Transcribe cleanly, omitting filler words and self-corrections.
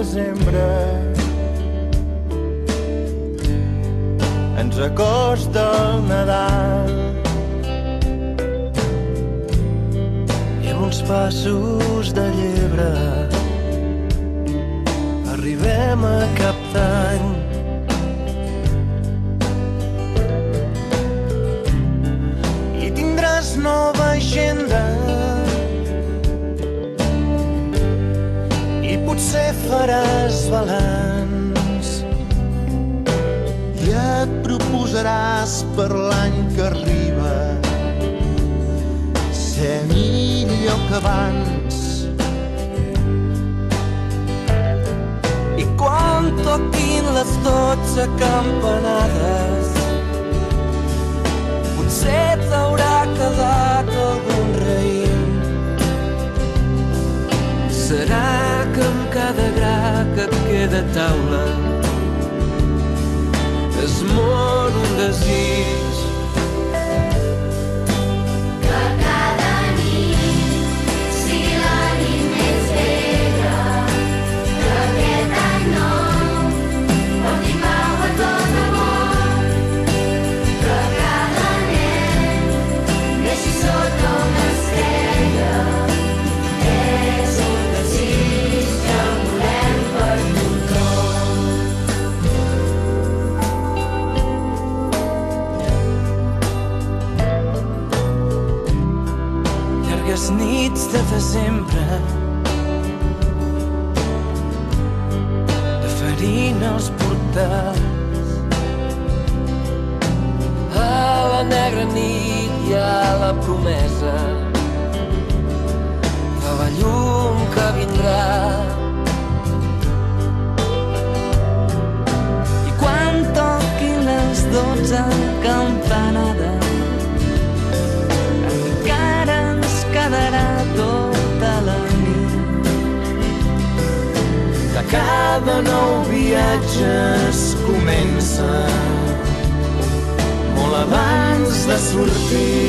desembre ens acosta el Nadal i amb uns passos de llebre arribem a cap d'any. I tindràs nova agenda i potser faràs balanç i et proposaràs per l'any que arriba ser millor que abans. I quan toquin les 12 campanades potser t'haurà quedat algun raïm. Serà que amb cada gra que et queda a taula es mor un desig. Llargues nits de desembre de farina als portals, a la negra nit hi ha la promesa de la llum que vindrà. I quan toquin les 12 campanades quedarà tota la nit. De cada nou viatge es comença molt abans de sortir.